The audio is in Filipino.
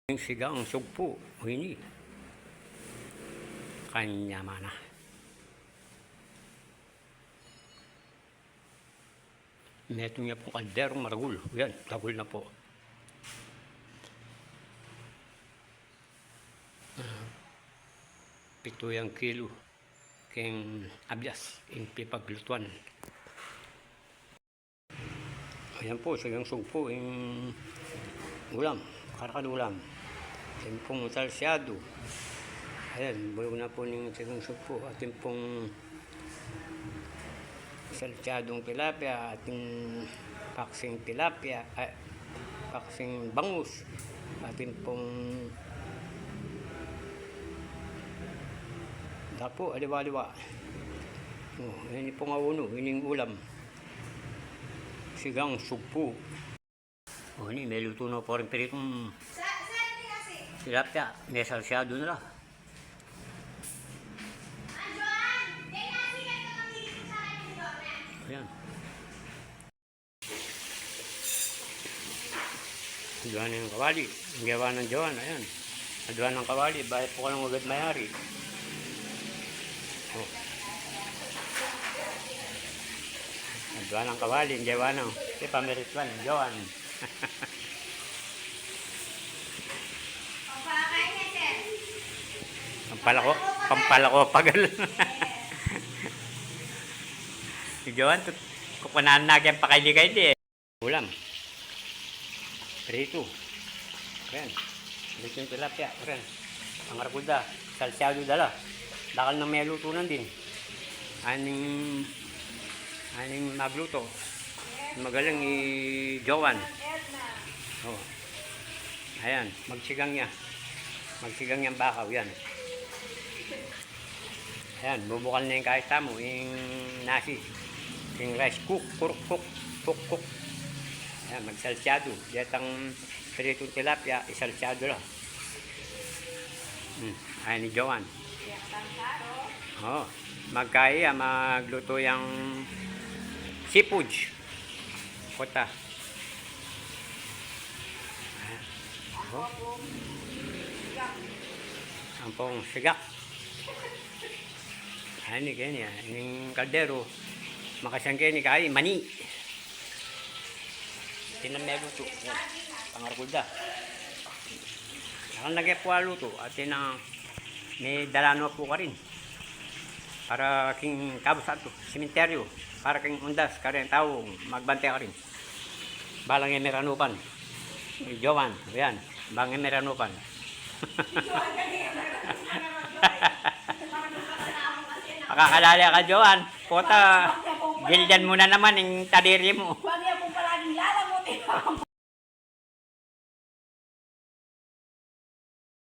Yung sigang sugpo, ini kanya mana. Neto niya po kalderong maragul. Yan, tagul na po. Pito yung kilo king abyas, yung pipaglutuan. Ayan po, sigang sugpo, yung ulam, karakadulam. Ayan pong salsyado. Ayan, bulog na po ng sigang sugpo. Atin pong salsyadong tilapia, ating paksing tilapia, paksing bangus, atin pong dapo, aliwa-aliwa. Yan pong auno, yun yung ulam. Sigang sugpo. Ini may luto na po rin peritong tilapia, may salsyado na lang. Ayan. Aduan ng kawali. Ang gawa ng Joan. Ayan. Aduan ng kawali. Bakit po ka lang agad mayari? Oh. Aduan ng kawali. Ang gawa ng pamerituan. Joan. Pampalako pagal. Si Joan, kukunahan na kayang pakaili-kaili eh. Ulam. Prito. Ayan. Prito yung tilapia. Ayan. Ang arakuda. Salsyado dala. Dakal na may lutunan din. Aning magluto. Magaling Joan. Oh. Ayan. Magsigang niya. Magsigang niyang bakaw. Yan. Ayan. Bubukal na yung kahit tamo. Yung nasi. Yung rice cook. Cook. Ayan. Magsalsyado. Diyan ang pritong tilapia. Isalsyado lang. Ayan ni Joan. Oh. Magkaya. Magluto yung seafood. Kota. Oh. Ang pong sigak. Ayan ni kanya. Yung kaldero. Makasang kanya kaya. Mani. Tinamay luto. Pangarkulda. Nakang lagay po luto. At may dalano po ka rin. Para king kabos ato. Simenteryo. Para king undas. Kaya ang tao. Magbantay ka rin. Balang yung meranupan. Joan. Ayan. Bang yung meranupan. Makakalala ka, Joan. Kota, gildan mo na naman yung tadiri mo. Bagay akong palaging lalamutin.